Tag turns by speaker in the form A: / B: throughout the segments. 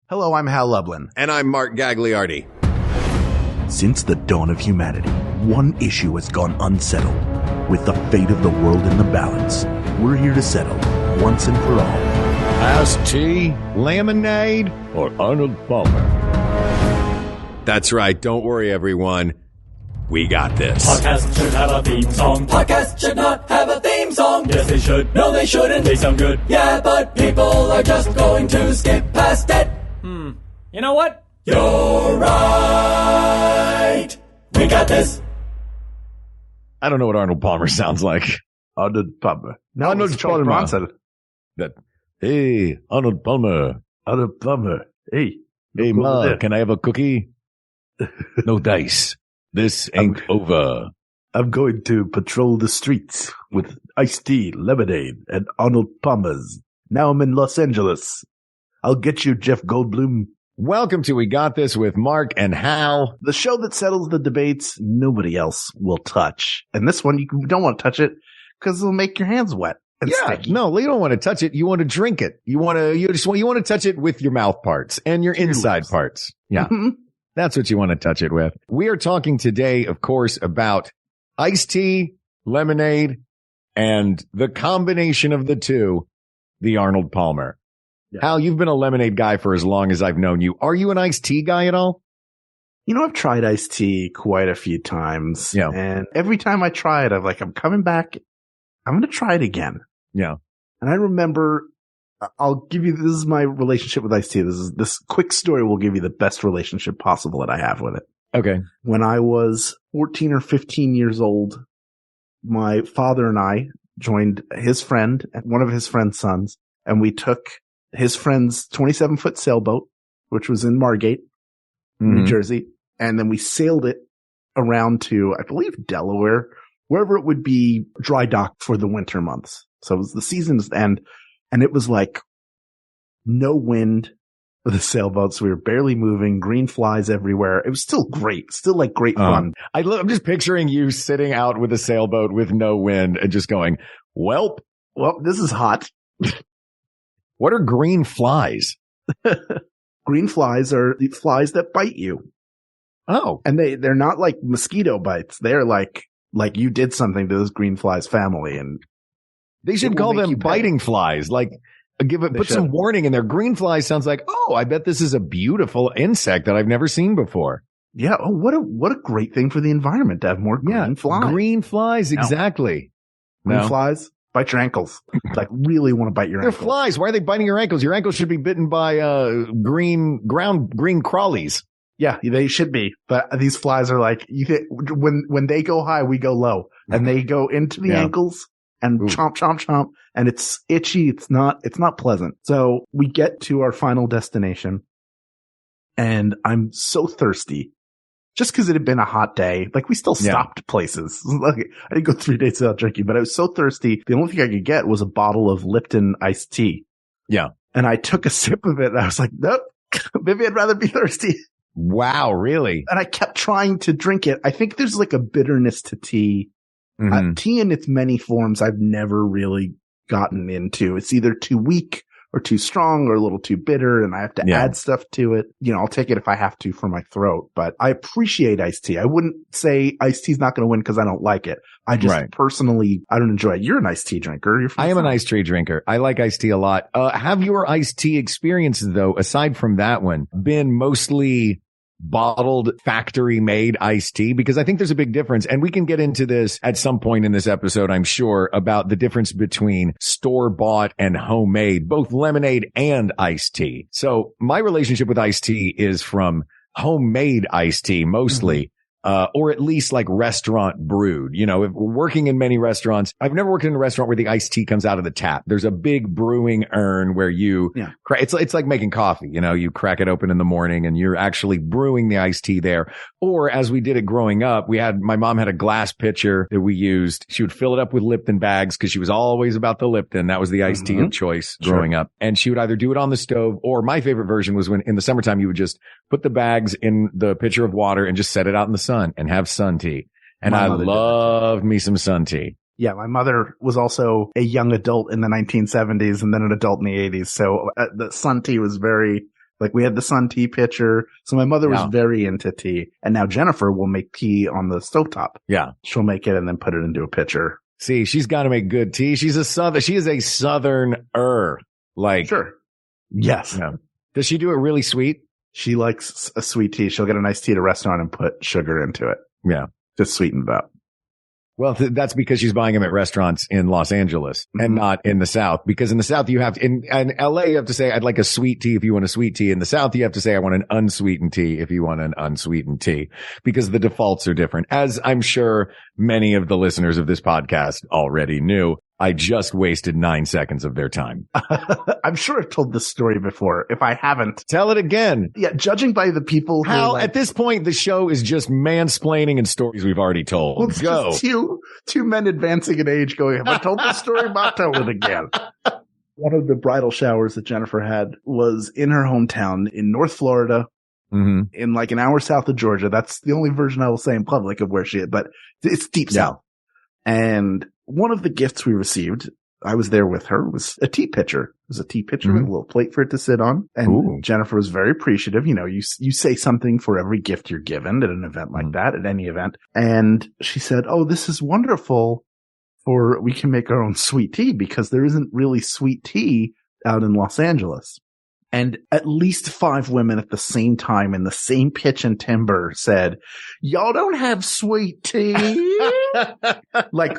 A: Hello, I'm Hal Lublin.
B: And I'm Mark Gagliardi.
C: Since the dawn of humanity, one issue has gone unsettled. With the fate of the world in the balance, we're here to settle, once and for all.
D: Iced tea, lemonade, or Arnold Palmer?
B: That's right. Don't worry, everyone. We got this.
E: Podcast should have a theme song. Podcast should not have a theme song. Yes, they should. No, they shouldn't. They sound good. Yeah, but people are just going to skip past it. You know what? You're right. We got this.
D: I don't know what Arnold Palmer sounds like.
C: Arnold Palmer.
A: No,
D: Arnold
A: it's Charles
D: Palmer.
A: Bronson.
D: Hey, Arnold Palmer.
C: Arnold Palmer. Hey.
D: Hey, Ma, can I have a cookie? No dice. This ain't over.
C: I'm going to patrol the streets with iced tea, lemonade, and Arnold Palmer's. Now I'm in Los Angeles. I'll get you, Jeff Goldblum.
D: Welcome to We Got This with Mark and Hal.
C: The show that settles the debates nobody else will touch. And this one, you don't want to touch it because it'll make your hands wet and sticky.
D: No, you don't want to touch it. You want to drink it. You want to touch it with your mouth parts and your inside parts. Yeah. That's what you want to touch it with. We are talking today, of course, about iced tea, lemonade, and the combination of the two, the Arnold Palmer. Yeah. Hal, you've been a lemonade guy for as long as I've known you. Are you an iced tea guy at all?
A: You know, I've tried iced tea quite a few times.
D: Yeah.
A: And every time I try it, I'm coming back. I'm going to try it again.
D: Yeah.
A: And I remember, I'll give you, this is my relationship with iced tea. This quick story will give you the best relationship possible that I have with it.
D: Okay.
A: When I was 14 or 15 years old, my father and I joined his friend, one of his friend's sons, and we took his friend's 27-foot sailboat, which was in Margate, New Jersey. And then we sailed it around to, I believe, Delaware, wherever it would be dry dock for the winter months. So it was the season's end, and it was like no wind for the sailboats. We were barely moving, green flies everywhere. It was still great, great fun.
D: I'm just picturing you sitting out with a sailboat with no wind and just going, well,
A: this is hot.
D: What are green flies?
A: Green flies are the flies that bite you.
D: Oh.
A: And they're not like mosquito bites. They're like you did something to this green fly's family, and
D: they should call them biting flies. Like put some warning in there. Green fly sounds like, oh, I bet this is a beautiful insect that I've never seen before.
A: Yeah. Oh, what a great thing for the environment to have more green flies.
D: Green flies. Exactly.
A: Green flies. Bite your ankles. Like really want to bite your ankles.
D: They're flies. Why are they biting your ankles? Your ankles should be bitten by green crawlies.
A: Yeah, they should be. But these flies are like, when they go high, we go low, and they go into the ankles and chomp, chomp, chomp, and it's itchy. It's not pleasant. So we get to our final destination, and I'm so thirsty. Just because it had been a hot day, like we still stopped places. Like, I didn't go 3 days without drinking, but I was so thirsty. The only thing I could get was a bottle of Lipton iced tea.
D: Yeah.
A: And I took a sip of it and I was like, nope, maybe I'd rather be thirsty.
D: Wow, really?
A: And I kept trying to drink it. I think there's like a bitterness to tea. Tea in its many forms I've never really gotten into. It's either too weak or too strong or a little too bitter, and I have to add stuff to it. You know, I'll take it if I have to for my throat, but I appreciate iced tea. I wouldn't say iced tea's not going to win because I don't like it. I just personally, I don't enjoy it. You're an iced tea drinker.
D: I am an iced tea drinker. I like iced tea a lot. Have your iced tea experiences, though, aside from that one, been mostly bottled factory made iced tea? Because I think there's a big difference, and we can get into this at some point in this episode, I'm sure, about the difference between store bought and homemade, both lemonade and iced tea. So my relationship with iced tea is from homemade iced tea mostly. Or at least like restaurant brewed. You know, if we're working in many restaurants, I've never worked in a restaurant where the iced tea comes out of the tap. There's a big brewing urn where you, it's like making coffee. You know, you crack it open in the morning and you're actually brewing the iced tea there. Or as we did it growing up, my mom had a glass pitcher that we used. She would fill it up with Lipton bags because she was always about the Lipton. That was the iced tea of choice growing up. And she would either do it on the stove, or my favorite version was when in the summertime, you would just put the bags in the pitcher of water and just set it out in the sun and have sun tea. And I love me some sun tea.
A: Yeah, my mother was also a young adult in the 1970s and then an adult in the 80s. So the sun tea was very, Like we had the Sun tea pitcher. So my mother was very into tea. And now Jennifer will make tea on the stovetop.
D: Yeah.
A: She'll make it and then put it into a pitcher.
D: See, she's got to make good tea. She is a southerner. Like,
A: sure. Yes.
D: Yeah. Does she do it really sweet?
A: She likes a sweet tea. She'll get a nice tea at a restaurant and put sugar into it.
D: Yeah.
A: Just sweeten it up.
D: Well, that's because she's buying them at restaurants in Los Angeles and not in the South. Because in the South, you have to, in LA, you have to say, I'd like a sweet tea if you want a sweet tea. In the South, you have to say, I want an unsweetened tea if you want an unsweetened tea, because the defaults are different. As I'm sure many of the listeners of this podcast already knew, I just wasted 9 seconds of their time.
A: I'm sure I've told this story before. If I haven't,
D: tell it again.
A: Yeah. Judging by the people who
D: at this point, the show is just mansplaining and stories we've already told.
A: Well, it's
D: Go.
A: Just two men advancing in age going, have I told this story? I'll tell it again. One of the bridal showers that Jennifer had was in her hometown in North Florida, in like an hour south of Georgia. That's the only version I will say in public of where she is, but it's deep south. And one of the gifts we received, I was there with her, was a tea pitcher. It was a tea pitcher with a little plate for it to sit on. And Jennifer was very appreciative. You know, you say something for every gift you're given at an event like that, at any event. And she said, oh, this is wonderful we can make our own sweet tea, because there isn't really sweet tea out in Los Angeles. And at least 5 women at the same time in the same pitch and timbre said, y'all don't have sweet tea? Like,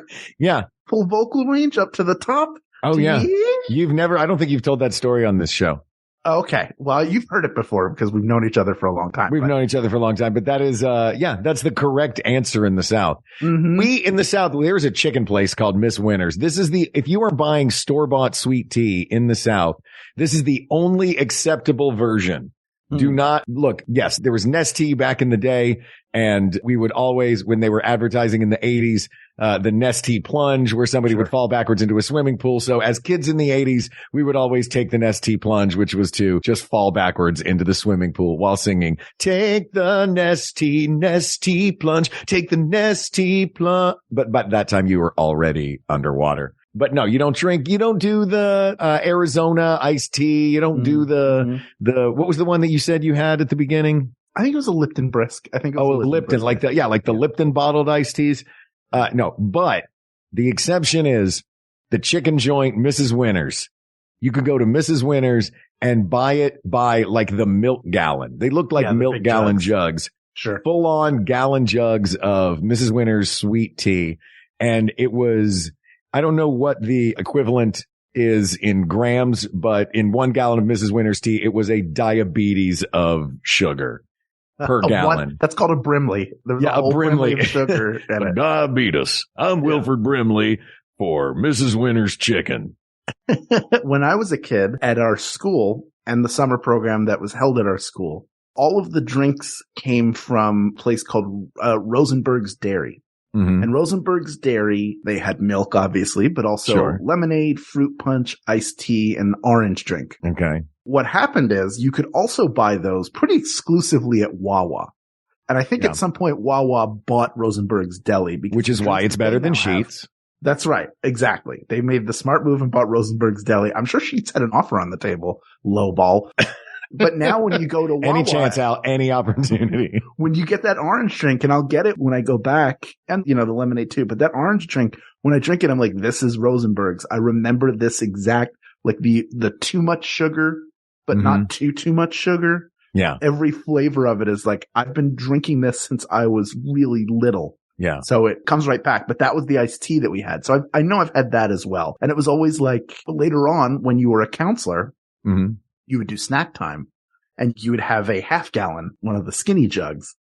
A: full vocal range up to the top.
D: Oh, yeah. I don't think you've told that story on this show.
A: Okay. Well, you've heard it before because we've known each other for a long time.
D: We've known each other for a long time, but that is, that's the correct answer in the South. We in the South, there's a chicken place called Miss Winters. If you are buying store-bought sweet tea in the South, this is the only acceptable version. Do not look. Yes, there was Nestea back in the day, and we would always, when they were advertising in the 80s, the Nestea plunge where somebody would fall backwards into a swimming pool. So as kids in the 80s, we would always take the Nestea plunge, which was to just fall backwards into the swimming pool while singing, take the Nestea plunge, take the Nestea plunge. But by that time you were already underwater. But no, you don't do the, Arizona iced tea. You don't do what was the one that you said you had at the beginning?
A: I think it was a Lipton Brisk. I think it was
D: Lipton, like the Lipton bottled iced teas. No, but the exception is the chicken joint, Mrs. Winters. You could go to Mrs. Winters and buy it by like the milk gallon. They look like milk gallon jugs.
A: Sure.
D: Full on gallon jugs of Mrs. Winters sweet tea. And it was, I don't know what the equivalent is in grams, but in 1 gallon of Mrs. Winters tea, it was a diabetes of sugar per gallon.
A: What? That's called a Brimley. There's
D: a Brimley
A: of sugar in it.
D: Diabetes. I'm Wilford Brimley for Mrs. Winters chicken.
A: When I was a kid at our school and the summer program that was held at our school, all of the drinks came from a place called Rosenberg's Dairy. And Rosenberg's Dairy, they had milk, obviously, but also lemonade, fruit punch, iced tea, and orange drink.
D: Okay.
A: What happened is you could also buy those pretty exclusively at Wawa. And I think at some point Wawa bought Rosenberg's Deli.
D: Which is why it's better than Sheetz.
A: That's right. Exactly. They made the smart move and bought Rosenberg's Deli. I'm sure Sheetz had an offer on the table. Low ball. But now when you go to Wawa,
D: any chance out, any opportunity.
A: When you get that orange drink, and I'll get it when I go back, and the lemonade too, but that orange drink, when I drink it, I'm like, this is Rosenberg's. I remember this exact, like the too much sugar, but not too much sugar.
D: Yeah.
A: Every flavor of it is like, I've been drinking this since I was really little.
D: Yeah.
A: So it comes right back. But that was the iced tea that we had. So I know I've had that as well. And it was always like later on when you were a counselor, you would do snack time and you would have a half gallon, one of the skinny jugs,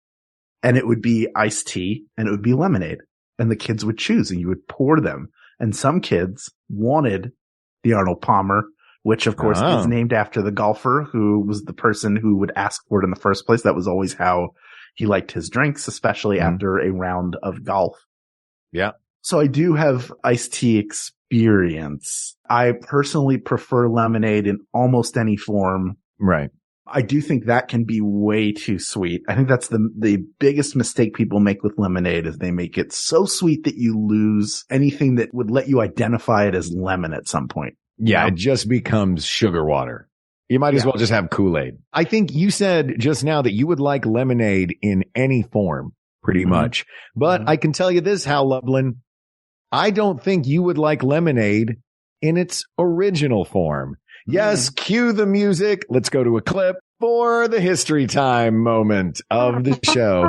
A: and it would be iced tea and it would be lemonade, and the kids would choose and you would pour them. And some kids wanted the Arnold Palmer, which of course is named after the golfer who was the person who would ask for it in the first place. That was always how he liked his drinks, especially after a round of golf.
D: Yeah.
A: So I do have iced tea experience. I personally prefer lemonade in almost any form.
D: Right.
A: I do think that can be way too sweet. I think that's the biggest mistake people make with lemonade is they make it so sweet that you lose anything that would let you identify it as lemon at some point.
D: Yeah. It just becomes sugar water. You might as well just have Kool-Aid. I think you said just now that you would like lemonade in any form, pretty much. But I can tell you this, Hal Lublin, I don't think you would like lemonade in its original form. Yes, cue the music. Let's go to a clip for the history time moment of the show.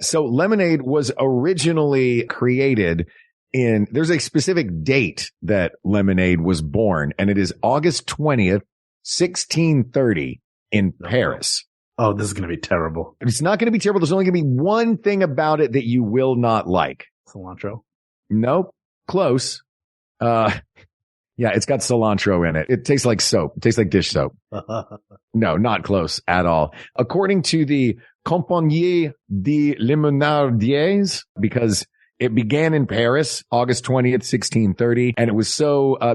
D: So lemonade was originally created there's a specific date that lemonade was born, and it is August 20th, 1630 in Paris.
A: Oh, this is going to be terrible.
D: It's not going to be terrible. There's only going to be one thing about it that you will not like.
A: Cilantro?
D: Nope. Close. Yeah, it's got cilantro in it. It tastes like soap. It tastes like dish soap. No, not close at all. According to the Compagnie des Limonadiers, because it began in Paris, August 20th, 1630, and it was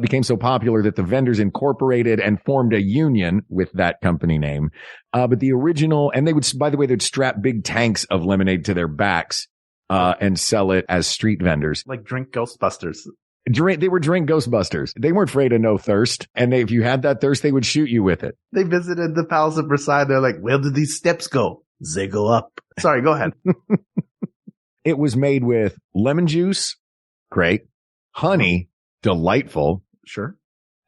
D: became so popular that the vendors incorporated and formed a union with that company name. But the original, and they'd strap big tanks of lemonade to their backs, and sell it as street vendors.
A: Like drink Ghostbusters.
D: They were drink Ghostbusters. They weren't afraid of no thirst. And if you had that thirst, they would shoot you with it.
A: They visited the Palace of Versailles. They're like, where did these steps go? They go up. Sorry, go ahead.
D: It was made with lemon juice. Great. Honey. Delightful.
A: Sure.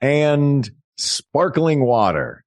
D: And sparkling water.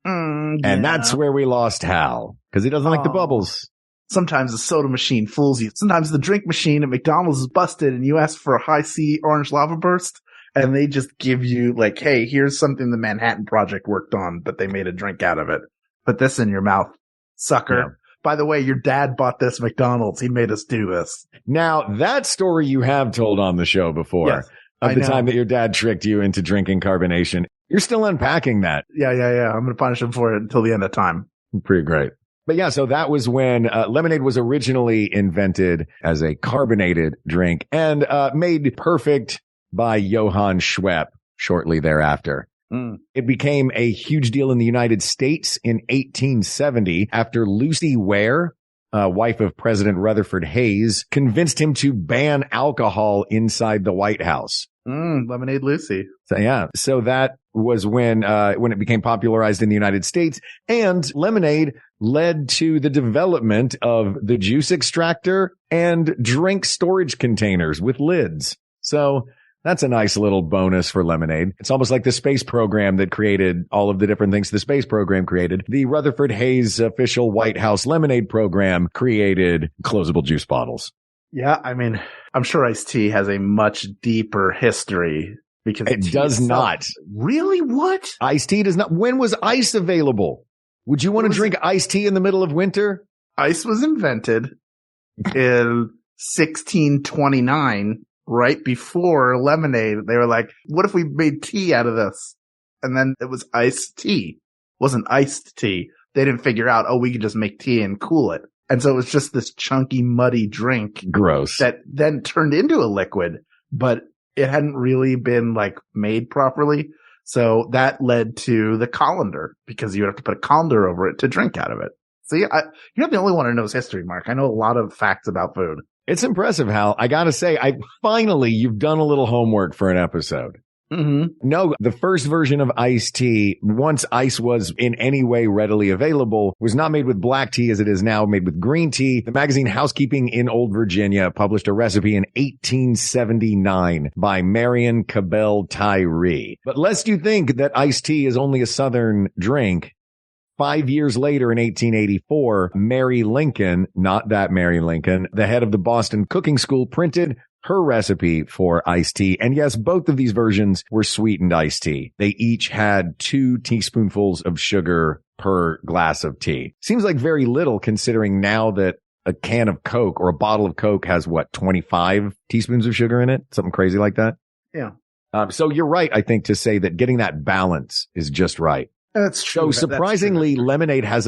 A: Yeah.
D: And that's where we lost Hal, because he doesn't like the bubbles.
A: Sometimes the soda machine fools you. Sometimes the drink machine at McDonald's is busted and you ask for a high C orange lava burst and they just give you like, hey, here's something the Manhattan Project worked on, but they made a drink out of it. Put this in your mouth, sucker. Yeah. By the way, your dad bought this McDonald's. He made us do this.
D: Now, that story you have told on the show before, yes, of the time that your dad tricked you into drinking carbonation. You're still unpacking that.
A: Yeah. I'm going to punish him for it until the end of time.
D: Pretty great. But yeah, so that was when lemonade was originally invented as a carbonated drink and made perfect by Johann Schwepp shortly thereafter. It became a huge deal in the United States in 1870 after Lucy Ware, wife of President Rutherford Hayes, convinced him to ban alcohol inside the White House.
A: Lemonade Lucy.
D: So yeah, so that was when it became popularized in the United States, and lemonade led to the development of the juice extractor and drink storage containers with lids. So that's a nice little bonus for lemonade. It's almost like the space program that created all of the different things the space program created. The Rutherford Hayes official White House lemonade program created closable juice bottles.
A: Yeah, I mean, I'm sure iced tea has a much deeper history because
D: it does not.
A: Really? What?
D: Iced tea does not. When was ice available? Would you want to drink iced tea in the middle of winter?
A: Ice was invented in 1629, right before lemonade. They were like, what if we made tea out of this? And then it was iced tea. It wasn't iced tea. They didn't figure out, we could just make tea and cool it. And so it was just this chunky, muddy drink.
D: Gross.
A: That then turned into a liquid, but it hadn't really been like made properly. So that led to the colander because you have to put a colander over it to drink out of it. So you're not the only one who knows history, Mark. I know a lot of facts about food.
D: It's impressive, Hal. I gotta say, you've done a little homework for an episode.
A: Mm-hmm.
D: No, the first version of iced tea, once ice was in any way readily available, was not made with black tea as it is now, made with green tea. The magazine Housekeeping in Old Virginia published a recipe in 1879 by Marion Cabell Tyree. But lest you think that iced tea is only a Southern drink, 5 years later in 1884, Mary Lincoln, not that Mary Lincoln, the head of the Boston Cooking School, printed her recipe for iced tea. And yes, both of these versions were sweetened iced tea. They each had 2 teaspoonfuls of sugar per glass of tea. Seems like very little considering now that a can of Coke or a bottle of Coke has 25 teaspoons of sugar in it? Something crazy like that?
A: Yeah.
D: So you're right, I think, to say that getting that balance is just right.
A: That's true.
D: So surprisingly, lemonade has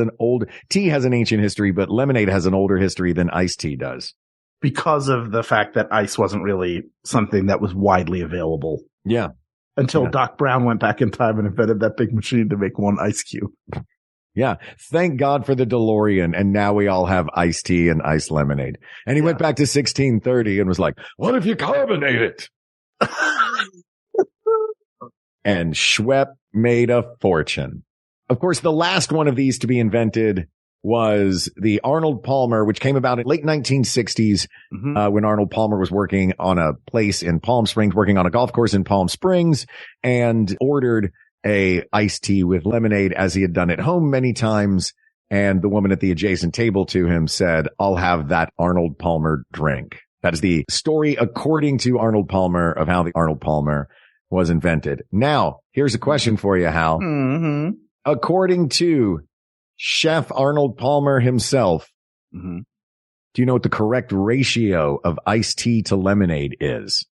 D: tea has an ancient history, but lemonade has an older history than iced tea does.
A: Because of the fact that ice wasn't really something that was widely available.
D: Yeah.
A: Until Doc Brown went back in time and invented that big machine to make one ice cube.
D: Yeah. Thank God for the DeLorean. And now we all have iced tea and iced lemonade. And he went back to 1630 and was like, what if you carbonate it? And Schwepp made a fortune. Of course, the last one of these to be invented was the Arnold Palmer, which came about in late 1960s when Arnold Palmer was working on a place in Palm Springs, working on a golf course in Palm Springs, and ordered a iced tea with lemonade as he had done at home many times. And the woman at the adjacent table to him said, "I'll have that Arnold Palmer drink." That is the story, according to Arnold Palmer, of how the Arnold Palmer was invented. Now, here's a question for you, Hal. According to Chef Arnold Palmer himself, do you know what the correct ratio of iced tea to lemonade is?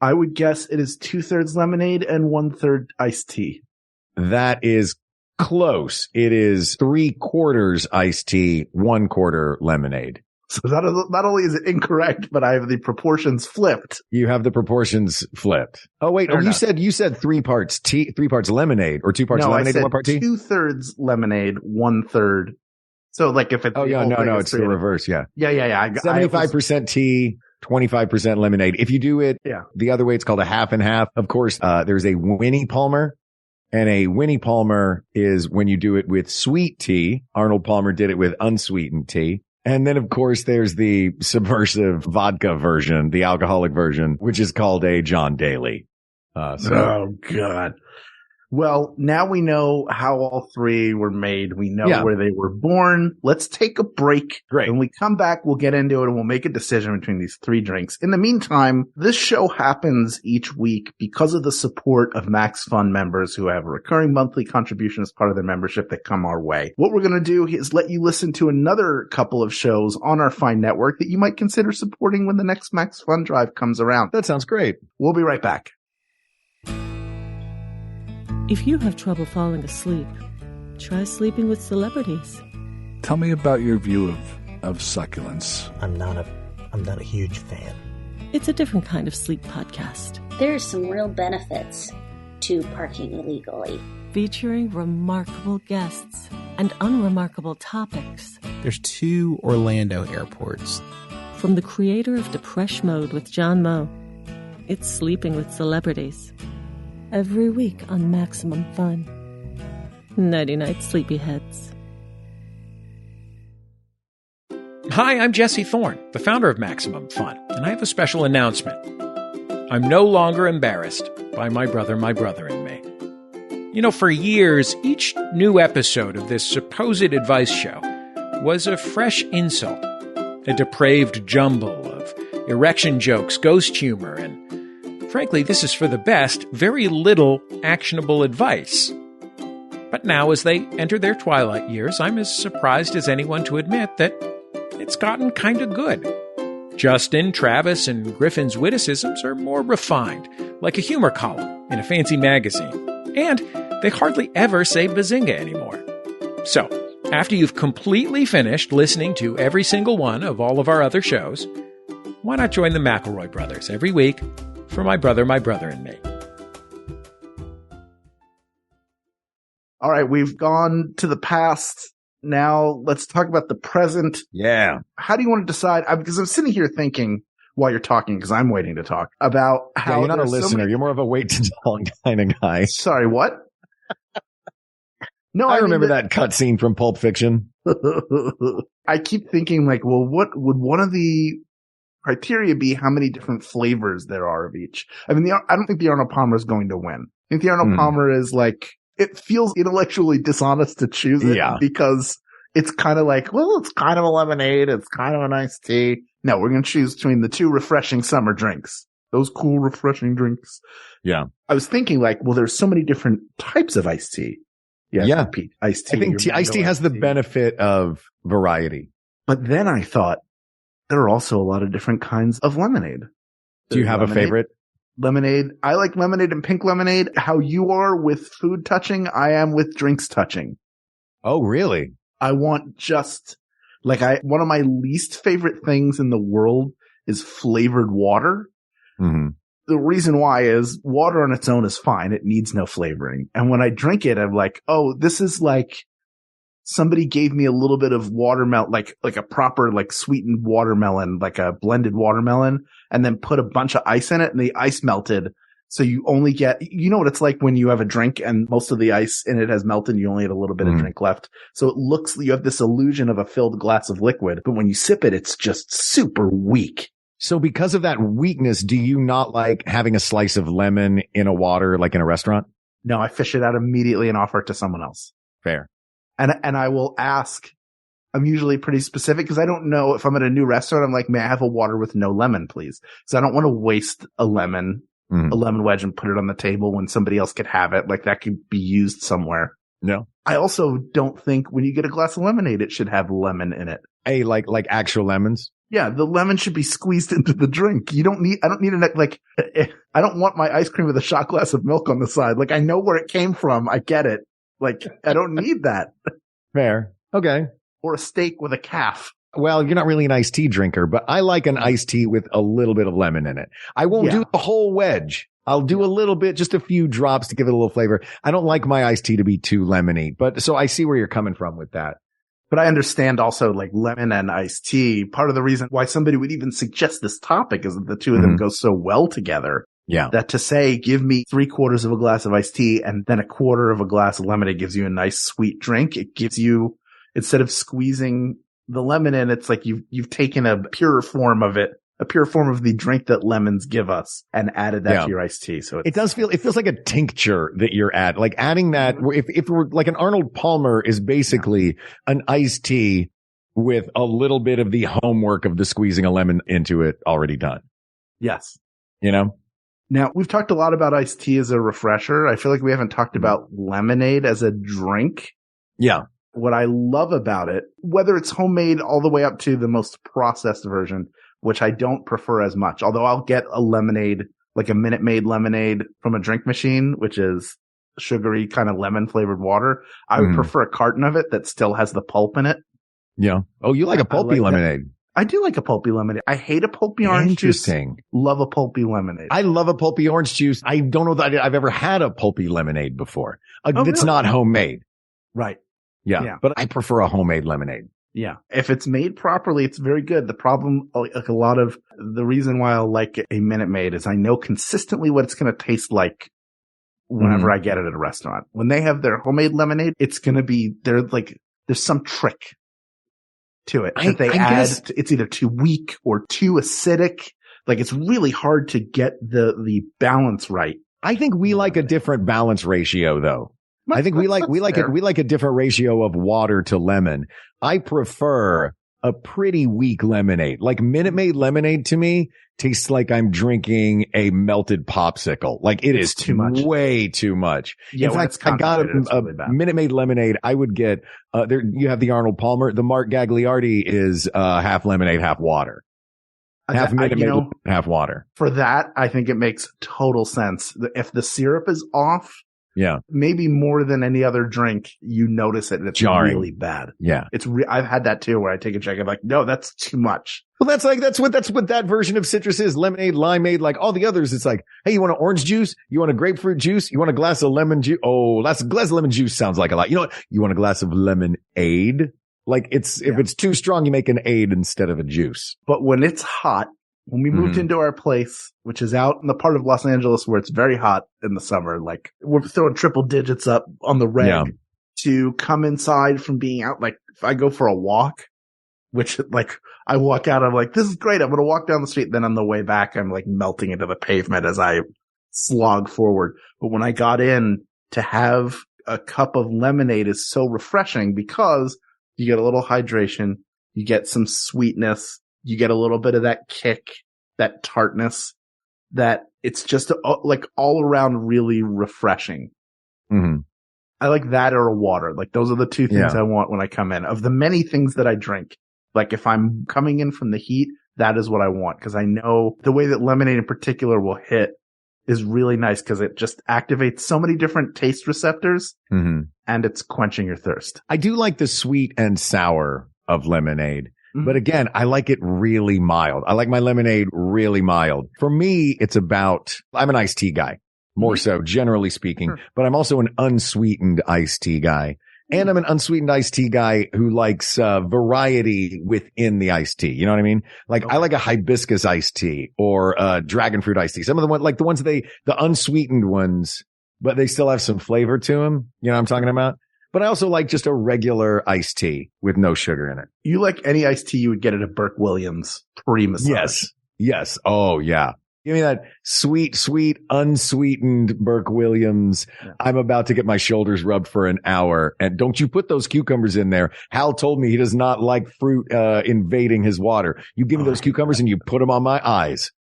A: I would guess it is 2/3 lemonade and 1/3 iced tea.
D: That is close. It is 3/4 iced tea, 1/4 lemonade.
A: So not only is it incorrect, but I have the proportions flipped.
D: You have the proportions flipped. Oh, wait.
A: Fair enough.
D: You said 3 parts tea, 3 parts lemonade, or 2 parts lemonade and 1 part tea?
A: 2/3 lemonade, 1/3. So like if it's,
D: no, it's the reverse. Yeah.
A: Yeah.
D: 75% tea, 25% lemonade. If you do it the other way, it's called a half and half. Of course, there's a Winnie Palmer, and a Winnie Palmer is when you do it with sweet tea. Arnold Palmer did it with unsweetened tea. And then, of course, there's the subversive vodka version, the alcoholic version, which is called a John Daly.
A: Oh, God. Well, now we know how all three were made. We know where they were born. Let's take a break.
D: Great.
A: When we come back, we'll get into it and we'll make a decision between these three drinks. In the meantime, this show happens each week because of the support of Max Fun members who have a recurring monthly contribution as part of their membership that come our way. What we're going to do is let you listen to another couple of shows on our fine network that you might consider supporting when the next Max Fun drive comes around.
D: That sounds great.
A: We'll be right back.
F: If you have trouble falling asleep, try sleeping with celebrities.
G: Tell me about your view of succulents.
H: I'm not a huge fan.
F: It's a different kind of sleep podcast.
I: There are some real benefits to parking illegally.
F: Featuring remarkable guests and unremarkable topics.
J: There's 2 Orlando airports.
F: From the creator of Depeche Mode with John Moe, it's Sleeping with Celebrities. Every week on Maximum Fun. Nighty-night, sleepyheads.
K: Hi, I'm Jesse Thorne, the founder of Maximum Fun, and I have a special announcement. I'm no longer embarrassed by my brother, and me. You know, for years, each new episode of this supposed advice show was a fresh insult, a depraved jumble of erection jokes, ghost humor, and frankly, this is for the best, very little actionable advice. But now, as they enter their twilight years, I'm as surprised as anyone to admit that it's gotten kind of good. Justin, Travis, and Griffin's witticisms are more refined, like a humor column in a fancy magazine. And they hardly ever say bazinga anymore. So, after you've completely finished listening to every single one of all of our other shows, why not join the McElroy brothers every week for my brother, and me?
A: All right, we've gone to the past. Now let's talk about the present.
D: Yeah.
A: How do you want to decide? Because I'm sitting here thinking while you're talking, because I'm waiting to talk, about how
D: you're not a listener. You're more of a wait to talk kind of guy.
A: Sorry, what? No,
D: I remember that cutscene from Pulp Fiction.
A: I keep thinking like, well, what would one of the criteria be how many different flavors there are of each? I mean, I don't think the Arnold Palmer is going to win. I think the Arnold Palmer is like, it feels intellectually dishonest to choose it because it's kind of like, well, it's kind of a lemonade. It's kind of an iced tea. No, we're going to choose between the two refreshing summer drinks. Those cool, refreshing drinks.
D: Yeah.
A: I was thinking like, well, there's so many different types of iced tea.
D: Yeah.
A: Repeat, iced tea.
D: I think iced tea has the benefit of variety.
A: But then I thought, there are also a lot of different kinds of lemonade.
D: Do you have a favorite?
A: Lemonade. I like lemonade and pink lemonade. How you are with food touching, I am with drinks touching.
D: Oh, really?
A: I want just like one of my least favorite things in the world is flavored water.
D: Mm-hmm.
A: The reason why is water on its own is fine. It needs no flavoring. And when I drink it, I'm like, oh, this is like somebody gave me a little bit of watermelon, like a proper, like sweetened watermelon, like a blended watermelon, and then put a bunch of ice in it, and the ice melted, So you only get, you know what it's like when you have a drink and most of the ice in it has melted and you only have a little bit of drink left. So it looks, you have this illusion of a filled glass of liquid, but when you sip it, it's just super weak.
D: So because of that weakness, do you not like having a slice of lemon in a water, like in a restaurant?
A: No, I fish it out immediately and offer it to someone else.
D: Fair.
A: And I will ask, I'm usually pretty specific because I don't know if I'm at a new restaurant. I'm like, may I have a water with no lemon, please? So I don't want to waste a lemon wedge and put it on the table when somebody else could have it. Like that could be used somewhere.
D: No.
A: I also don't think when you get a glass of lemonade, it should have lemon in it.
D: Hey, like actual lemons?
A: Yeah, the lemon should be squeezed into the drink. I don't need I don't want my ice cream with a shot glass of milk on the side. Like I know where it came from. I get it. Like I don't need that.
D: Fair. Okay.
A: Or a steak with a calf.
D: Well, you're not really an iced tea drinker, but I like an iced tea with a little bit of lemon in it. I won't do the whole wedge. I'll do a little bit, just a few drops to give it a little flavor. I don't like my iced tea to be too lemony, but so I see where you're coming from with that.
A: But I understand also like lemon and iced tea. Part of the reason why somebody would even suggest this topic is that the two of them go so well together.
D: Yeah.
A: That to say, give me 3/4 of a glass of iced tea and then 1/4 of a glass of lemonade gives you a nice sweet drink. It gives you, instead of squeezing the lemon in, it's like you've taken a purer form of it, a pure form of the drink that lemons give us and added that to your iced tea. So
D: it feels like a tincture that you're like adding that. If we're like an Arnold Palmer is basically an iced tea with a little bit of the homework of the squeezing a lemon into it already done.
A: Yes.
D: You know?
A: Now, we've talked a lot about iced tea as a refresher. I feel like we haven't talked about lemonade as a drink.
D: Yeah.
A: What I love about it, whether it's homemade all the way up to the most processed version, which I don't prefer as much, although I'll get a lemonade, like a Minute Maid lemonade from a drink machine, which is sugary kind of lemon flavored water. I would prefer a carton of it that still has the pulp in it.
D: Yeah. Oh, you like a pulpy lemonade?
A: I do like a pulpy lemonade. I hate a pulpy orange juice. Love a pulpy lemonade.
D: I love a pulpy orange juice. I don't know that I've ever had a pulpy lemonade before. It's not homemade.
A: Right.
D: Yeah. But I prefer a homemade lemonade.
A: Yeah. If it's made properly, it's very good. The problem, like a lot of the reason why I like a Minute Maid is I know consistently what it's going to taste like whenever I get it at a restaurant. When they have their homemade lemonade, it's going to be, there's some trick to it that they add. It's either too weak or too acidic. Like it's really hard to get the balance right.
D: I think we like a different balance ratio though. I think we like a different ratio of water to lemon. I prefer a pretty weak lemonade. Like Minute Maid lemonade to me tastes like I'm drinking a melted popsicle. Like it is
A: too much,
D: way too much.
A: Yeah,
D: in fact, I got a Minute Maid lemonade. I would get, there, you have the Arnold Palmer. The Mark Gagliardi is, half lemonade, half water. Half Minute Maid, half water.
A: For that, I think it makes total sense. If the syrup is off, maybe more than any other drink, you notice it. It's
D: jarring.
A: Really bad.
D: Yeah.
A: I've had that too, where I take a drink. I'm like, no, that's too much.
D: Well, that's what that version of citrus is. Lemonade, limeade, like all the others. It's like, hey, you want an orange juice? You want a grapefruit juice? You want a glass of lemon juice? Oh, a glass of lemon juice sounds like a lot. You know what? You want a glass of lemonade? Like if it's too strong, you make an aid instead of a juice.
A: But when it's hot, when we moved into our place, which is out in the part of Los Angeles where it's very hot in the summer, like we're throwing triple digits up on the reg to come inside from being out. Like if I go for a walk, which like I walk out, I'm like, this is great. I'm going to walk down the street. Then on the way back, I'm like melting into the pavement as I slog forward. But when I got in, to have a cup of lemonade is so refreshing because you get a little hydration, you get some sweetness, you get a little bit of that kick, that tartness, that it's just like all around really refreshing.
D: Mm-hmm.
A: I like that or a water. Like those are the two things I want when I come in. Of the many things that I drink, like if I'm coming in from the heat, that is what I want. Cause I know the way that lemonade in particular will hit is really nice because it just activates so many different taste receptors and it's quenching your thirst.
D: I do like the sweet and sour of lemonade. But again, I like it really mild. I like my lemonade really mild. For me, it's I'm an iced tea guy, more so, generally speaking, but I'm also an unsweetened iced tea guy. And I'm an unsweetened iced tea guy who likes variety within the iced tea. You know what I mean? Like I like a hibiscus iced tea or dragon fruit iced tea. Some of the ones, like the unsweetened ones, but they still have some flavor to them. You know what I'm talking about? But I also like just a regular iced tea with no sugar in it.
A: You like any iced tea you would get at a Burke Williams pre-massage.
D: Yes. Oh, yeah. Give me that sweet, unsweetened Burke Williams. Yeah. I'm about to get my shoulders rubbed for an hour. And don't you put those cucumbers in there. Hal told me he does not like fruit invading his water. You give me those cucumbers and you put them on my eyes.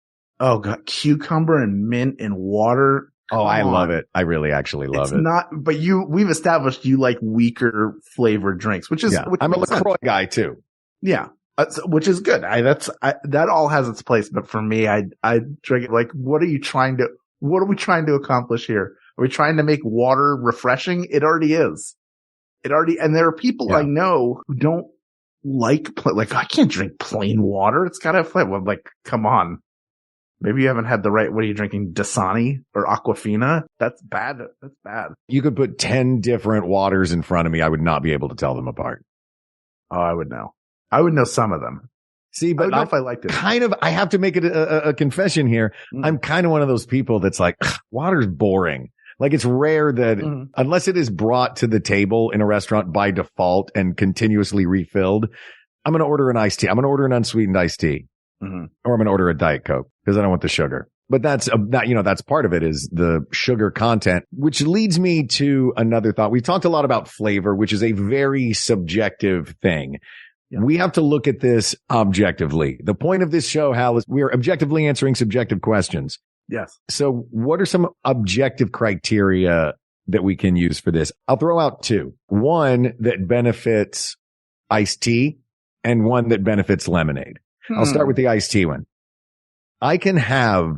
A: Oh, God. Cucumber and mint and water.
D: Oh, I love it. I really actually love it.
A: But we've established you like weaker flavored drinks, which is,
D: I'm a LaCroix guy too.
A: Yeah. Which is good. That all has its place. But for me, I drink it like, what are we trying to accomplish here? Are we trying to make water refreshing? It already is. And there are people I know who don't like I can't drink plain water. It's gotta have flavor. I'm like, come on. Maybe you haven't had the right, what are you drinking? Dasani or Aquafina? That's bad. That's bad.
D: You could put 10 different waters in front of me. I would not be able to tell them apart.
A: Oh, I would know. I would know some of them.
D: See, but
A: I don't know if I liked it.
D: I have to make it a confession here. I'm kind of one of those people that's like, water's boring. Like it's rare that unless it is brought to the table in a restaurant by default and continuously refilled, I'm going to order an iced tea. I'm going to order an unsweetened iced tea or I'm going to order a Diet Coke because I don't want the sugar. But that's part of it is the sugar content, which leads me to another thought. We've talked a lot about flavor, which is a very subjective thing. Yeah. We have to look at this objectively. The point of this show, Hal, is we're objectively answering subjective questions.
A: Yes.
D: So what are some objective criteria that we can use for this? I'll throw out two. One that benefits iced tea and one that benefits lemonade. I'll start with the iced tea one. I can have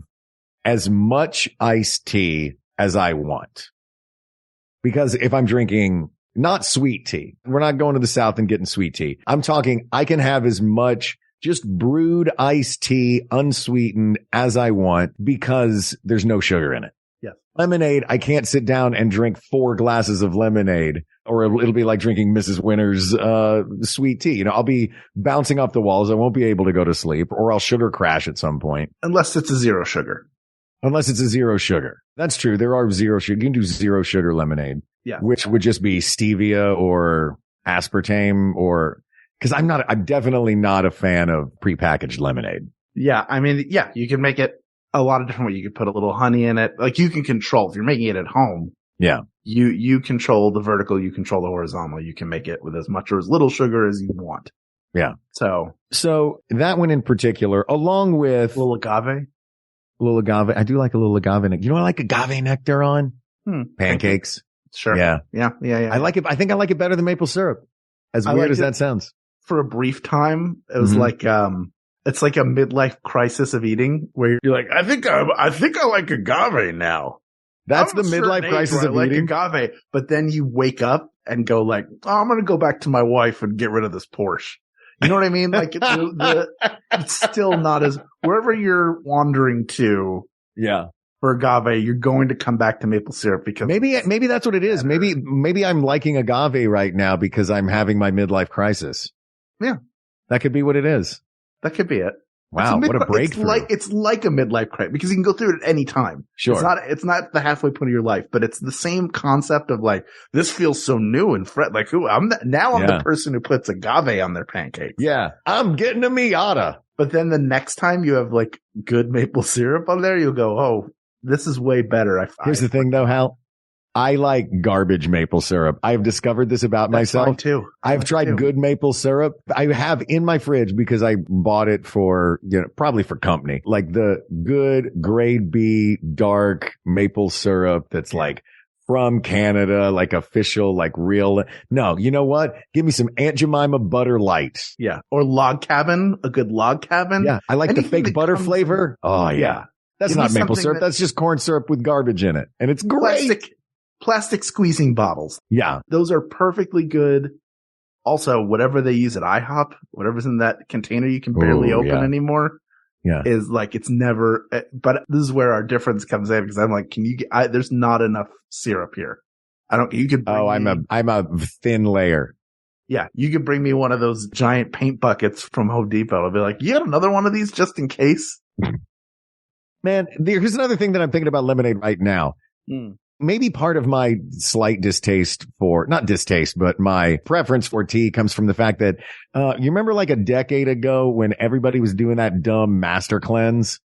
D: as much iced tea as I want. Because if I'm drinking not sweet tea, we're not going to the South and getting sweet tea. I'm talking I can have as much just brewed iced tea, unsweetened as I want because there's no sugar in it.
A: Yes.
D: Lemonade, I can't sit down and drink 4 glasses of lemonade or it'll be like drinking Mrs. Winter's sweet tea. You know, I'll be bouncing off the walls. I won't be able to go to sleep or I'll sugar crash at some point.
A: Unless it's a zero sugar.
D: That's true. There are zero sugar. You can do zero sugar lemonade.
A: Yeah.
D: Which would just be stevia or aspartame or, cause I'm definitely not a fan of prepackaged lemonade.
A: Yeah. I mean, yeah, you can make it a lot of different ways. You could put a little honey in it. Like you can control if you're making it at home.
D: Yeah.
A: You control the vertical. You control the horizontal. You can make it with as much or as little sugar as you want.
D: Yeah.
A: So
D: that one in particular, along with
A: little agave.
D: I do like a little agave. You know what I like agave nectar on? Pancakes.
A: Sure.
D: Yeah.
A: I
D: like it. I think I like it better than maple syrup. As weird as that sounds.
A: For a brief time, it was like, it's like a midlife crisis of eating where you're like, I think I like agave now.
D: That's the midlife crisis of eating.
A: Agave. But then you wake up and go like, oh, I'm going to go back to my wife and get rid of this Porsche. You know what I mean? Like it's still not as, wherever you're wandering to.
D: Yeah.
A: For agave, you're going to come back to maple syrup because
D: maybe that's what it is. Maybe I'm liking agave right now because I'm having my midlife crisis.
A: Yeah.
D: That could be what it is.
A: That could be it.
D: Wow. What a breakthrough.
A: It's like a midlife crisis because you can go through it at any time.
D: Sure.
A: It's not the halfway point of your life, but it's the same concept of like, this feels so new and fresh. Like, I'm the person who puts agave on their pancakes.
D: Yeah. I'm getting a Miata.
A: But then the next time you have like good maple syrup on there, you'll go, oh, this is way better.
D: Here's the thing though, Hal. I like garbage maple syrup. I've discovered this about myself.
A: Fine too.
D: I've tried good maple syrup. I have in my fridge because I bought it for, probably for company, like the good grade B dark maple syrup that's like from Canada, like official, like real. No, you know what? Give me some Aunt Jemima Butter Light.
A: Yeah. Or Log Cabin, a good Log Cabin.
D: Yeah. I like the fake butter flavor. Oh yeah. That's not maple syrup. That's just corn syrup with garbage in it. And it's great.
A: Plastic squeezing bottles.
D: Yeah.
A: Those are perfectly good. Also, whatever they use at IHOP, whatever's in that container you can barely open anymore.
D: Yeah.
A: Is like, it's never, but this is where our difference comes in because I'm like, there's not enough syrup here. You could bring
D: I'm a thin layer.
A: Yeah, you could bring me one of those giant paint buckets from Home Depot. I'll be like, you got another one of these just in case?
D: Man, here's another thing that I'm thinking about lemonade right now. Maybe part of my slight but my preference for tea comes from the fact that, you remember like a decade ago when everybody was doing that dumb master cleanse?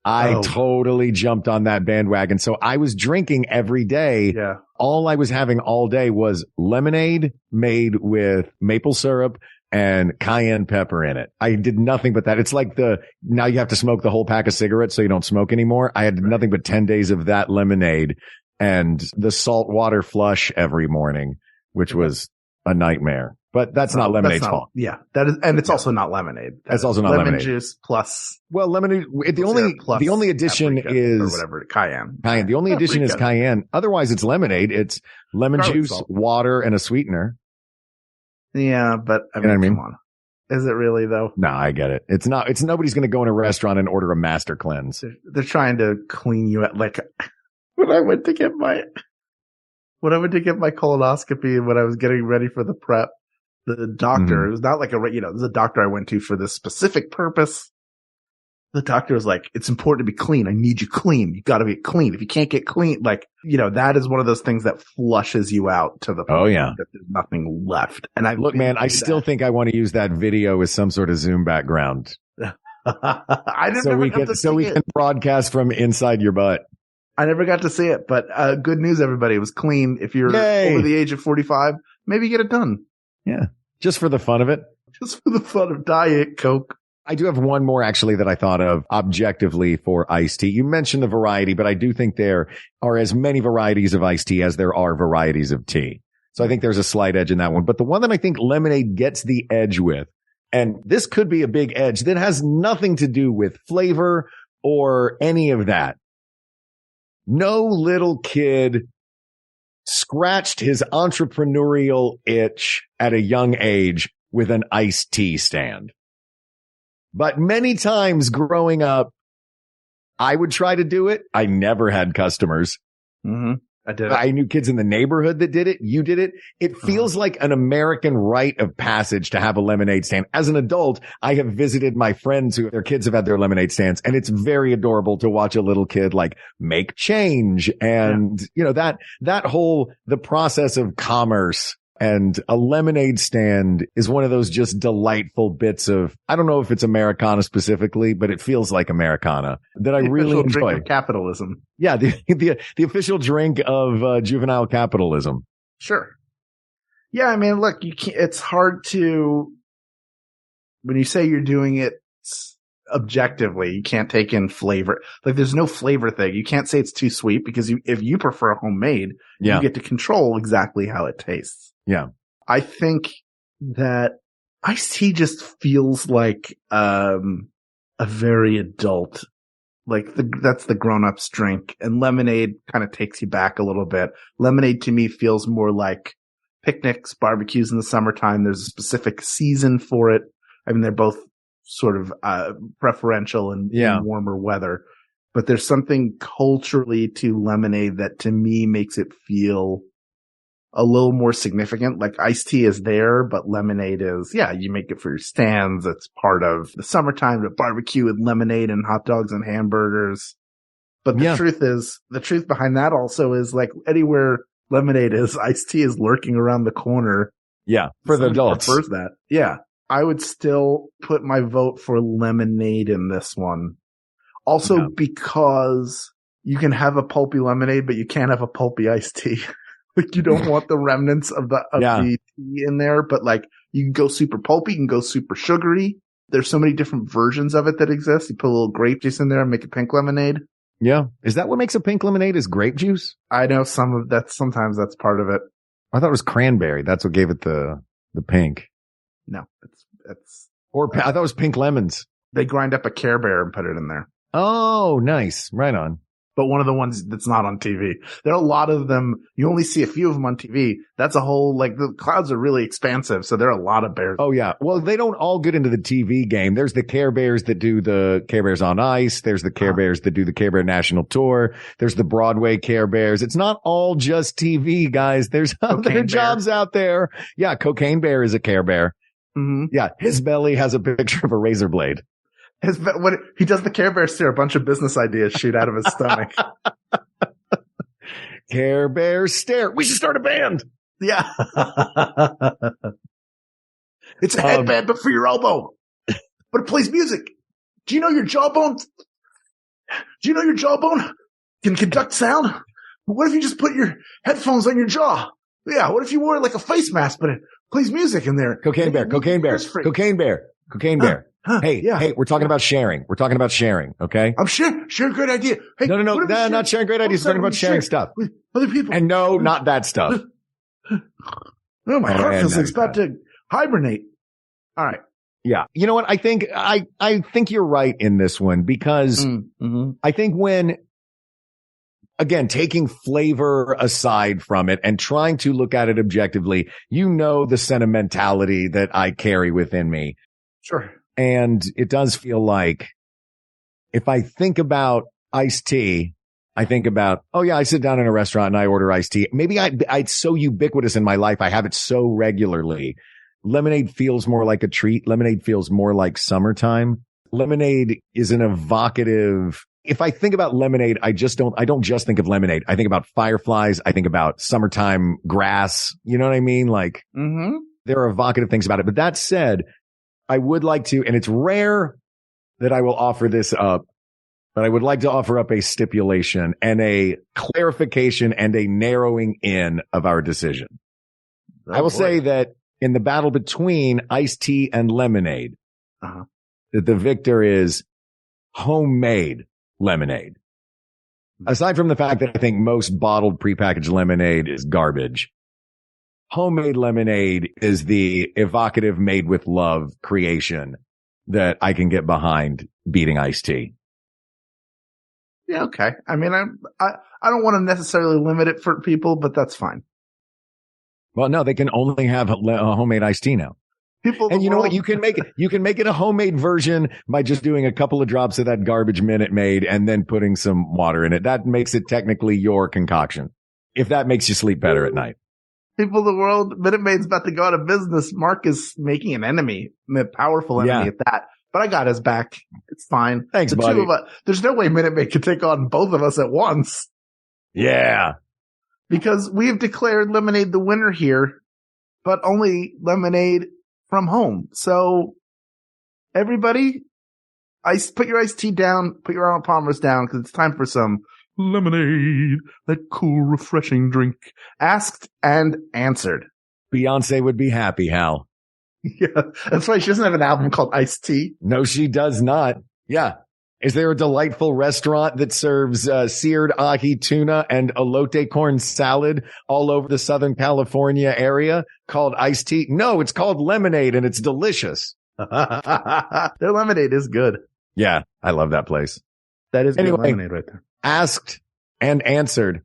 D: I totally jumped on that bandwagon. So I was drinking every day.
A: Yeah.
D: All I was having all day was lemonade made with maple syrup and cayenne pepper in it. I did nothing but that. It's like now you have to smoke the whole pack of cigarettes so you don't smoke anymore. I had nothing but 10 days of that lemonade and the salt water flush every morning, which was a nightmare. But that's not lemonade's fault.
A: Yeah. That is, and it's also not lemonade.
D: That's also not
A: lemon
D: lemonade.
A: Juice plus.
D: Well, lemonade, the only addition is
A: or whatever, cayenne.
D: Cayenne. The only addition is cayenne. Otherwise it's lemonade. It's lemon juice, water, and a sweetener.
A: Yeah, but come on. Is it really though?
D: No, I get it. It's nobody's going to go in a restaurant and order a master cleanse.
A: They're trying to clean you out. Like when I went to get my colonoscopy and when I was getting ready for the prep, the doctor, it was not like there's a doctor I went to for this specific purpose. The doctor was like, it's important to be clean. I need you clean. You got to be clean. If you can't get clean, that is one of those things that flushes you out to the point that there's nothing left. And
D: I still think I want to use that video as some sort of Zoom background. So we can broadcast from inside your butt.
A: I never got to see it, but good news, everybody. It was clean. If you're over the age of 45, maybe get it done.
D: Yeah. Just for the fun of it.
A: Just for the fun of Diet Coke.
D: I do have one more actually that I thought of objectively for iced tea. You mentioned the variety, but I do think there are as many varieties of iced tea as there are varieties of tea. So I think there's a slight edge in that one. But the one that I think lemonade gets the edge with, and this could be a big edge that has nothing to do with flavor or any of that. No little kid scratched his entrepreneurial itch at a young age with an iced tea stand. But many times growing up, I would try to do it. I never had customers.
A: I did.
D: I knew kids in the neighborhood that did it. You did it. It feels like an American rite of passage to have a lemonade stand. As an adult, I have visited my friends who their kids have had their lemonade stands, and it's very adorable to watch a little kid like make change and, the process of commerce. And a lemonade stand is one of those just delightful bits of, I don't know if it's Americana specifically, but it feels like Americana that I really enjoy.
A: Drink of capitalism.
D: Yeah. The official drink of juvenile capitalism.
A: Sure. Yeah. I mean, look, it's hard to, when you say you're doing it objectively, you can't take in flavor. Like there's no flavor thing. You can't say it's too sweet because if you prefer homemade, you get to control exactly how it tastes.
D: Yeah.
A: I think that iced tea just feels like, a very adult, that's the grown-ups drink, and lemonade kind of takes you back a little bit. Lemonade to me feels more like picnics, barbecues in the summertime. There's a specific season for it. I mean, they're both sort of, preferential in warmer weather, but there's something culturally to lemonade that to me makes it feel a little more significant. Like iced tea is there, but lemonade is, you make it for your stands. It's part of the summertime to barbecue with lemonade and hot dogs and hamburgers. But the truth behind that also is like anywhere lemonade is, iced tea is lurking around the corner.
D: Yeah. For the adults.
A: Prefers that. Yeah. I would still put my vote for lemonade in this one. Also because you can have a pulpy lemonade, but you can't have a pulpy iced tea. Like you don't want the remnants of the tea in there, but like you can go super pulpy, you can go super sugary. There's so many different versions of it that exist. You put a little grape juice in there and make a pink lemonade.
D: Yeah. Is that what makes a pink lemonade is grape juice?
A: I know sometimes that's part of it.
D: I thought it was cranberry. That's what gave it the pink.
A: No,
D: I thought it was pink lemons.
A: They grind up a Care Bear and put it in there.
D: Oh, nice. Right on.
A: but one of the ones that's not on TV. There are a lot of them. You only see a few of them on TV. That's a whole, like, the clouds are really expansive. So there are a lot of bears.
D: Oh, yeah. Well, they don't all get into the TV game. There's the Care Bears that do the Care Bears on Ice. There's the Care Bears that do the Care Bear National Tour. There's the Broadway Care Bears. It's not all just TV, guys. There's other jobs out there. Yeah. Cocaine Bear is a Care Bear.
A: Mm-hmm.
D: Yeah. His belly has a picture of a razor blade.
A: When he does the Care Bear stare, a bunch of business ideas shoot out of his stomach.
D: Care Bear stare. We should start a band.
A: Yeah. It's a headband, but for your elbow. But it plays music. Do you know your jawbone can conduct sound? What if you just put your headphones on your jaw? Yeah. What if you wore like a face mask, but it plays music in there?
D: Cocaine Bear. Hey, we're talking about sharing. Okay.
A: I'm sharing great idea. Hey,
D: no, not sharing great ideas. We're talking about sharing stuff
A: with other people.
D: And no, not that stuff.
A: No, my heart feels like it's about to hibernate. All right.
D: Yeah. You know what? I think you're right in this one because I think when, again, taking flavor aside from it and trying to look at it objectively, you know, the sentimentality that I carry within me.
A: Sure.
D: And it does feel like if I think about iced tea, I think about, oh yeah, I sit down in a restaurant and I order iced tea. Maybe it's so ubiquitous in my life. I have it so regularly. Lemonade feels more like a treat. Lemonade feels more like summertime. Lemonade is an evocative. If I think about lemonade, I don't just think of lemonade. I think about fireflies. I think about summertime grass. You know what I mean? Like, there are evocative things about it. But that said, I would like to, and it's rare that I will offer this up, but I would like to offer up a stipulation and a clarification and a narrowing in of our decision. I will say that in the battle between iced tea and lemonade, that the victor is homemade lemonade. Aside from the fact that I think most bottled prepackaged lemonade is garbage, homemade lemonade is the evocative made with love creation that I can get behind beating iced tea.
A: Yeah. Okay. I mean, I don't want to necessarily limit it for people, but that's fine.
D: Well, no, they can only have a homemade iced tea now. And you know what? You can make it a homemade version by just doing a couple of drops of that garbage Minute Maid and then putting some water in it. That makes it technically your concoction. If that makes you sleep better at night.
A: People of the world, Minute Maid's about to go out of business. Mark is making an enemy, a powerful enemy at that. But I got his back. It's fine.
D: Thanks, buddy.
A: There's no way Minute Maid could take on both of us at once.
D: Yeah.
A: Because we've declared lemonade the winner here, but only lemonade from home. So everybody, put your iced tea down, put your Arnold Palmers down, because it's time for some lemonade, that cool, refreshing drink. Asked and answered.
D: Beyonce would be happy, Hal.
A: Yeah, that's why she doesn't have an album called Iced Tea.
D: No, she does not. Yeah. Is there a delightful restaurant that serves seared ahi tuna and elote corn salad all over the Southern California area called Iced Tea? No, it's called lemonade and it's delicious.
A: Their lemonade is good.
D: Yeah, I love that place.
A: That is good lemonade right there.
D: Asked and answered.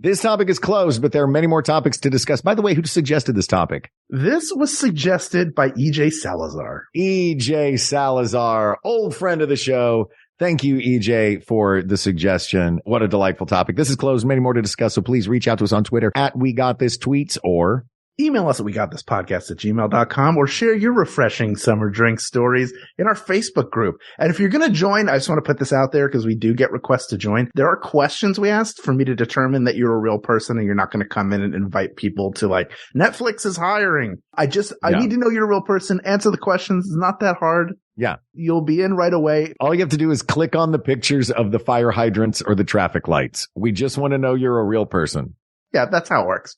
D: This topic is closed, but there are many more topics to discuss. By the way, who suggested this topic?
A: This was suggested by EJ Salazar.
D: EJ Salazar, old friend of the show. Thank you, EJ, for the suggestion. What a delightful topic. This is closed. Many more to discuss. So please reach out to us on Twitter at WeGotThisTweets or
A: email us at WeGotThisPodcast@gmail.com or share your refreshing summer drink stories in our Facebook group. And if you're going to join, I just want to put this out there because we do get requests to join. There are questions we asked for me to determine that you're a real person and you're not going to come in and invite people to like, Netflix is hiring. I need to know you're a real person. Answer the questions. It's not that hard.
D: Yeah.
A: You'll be in right away.
D: All you have to do is click on the pictures of the fire hydrants or the traffic lights. We just want to know you're a real person.
A: Yeah, that's how it works.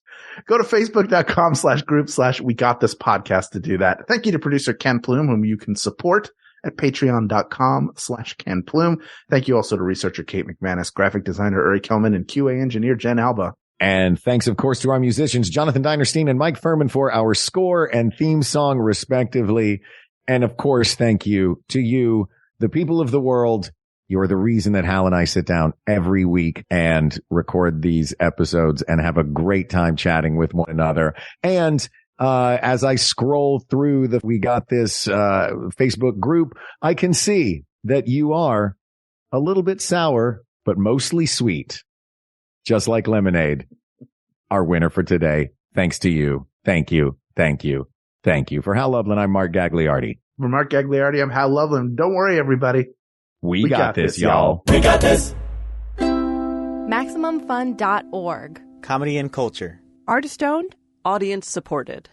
A: Go to facebook.com/group/WeGotThisPodcast to do that. Thank you to producer Ken Plume, whom you can support at patreon.com/Ken Plume. Thank you also to researcher Kate McManus, graphic designer Uri Kelman, and QA engineer Jen Alba.
D: And thanks, of course, to our musicians, Jonathan Dinerstein and Mike Furman, for our score and theme song, respectively. And of course, thank you to you, the people of the world, You're the reason that Hal and I sit down every week and record these episodes and have a great time chatting with one another. And as I scroll through the We Got This Facebook group, I can see that you are a little bit sour, but mostly sweet, just like lemonade. Our winner for today. Thanks to you. Thank you. Thank you. Thank you. For Hal Loveland, I'm Mark Gagliardi.
A: For Mark Gagliardi, I'm Hal Loveland. Don't worry, everybody.
D: We got this, y'all.
E: We got this.
L: MaximumFun.org.
J: Comedy and culture.
L: Artist owned.
M: Audience supported.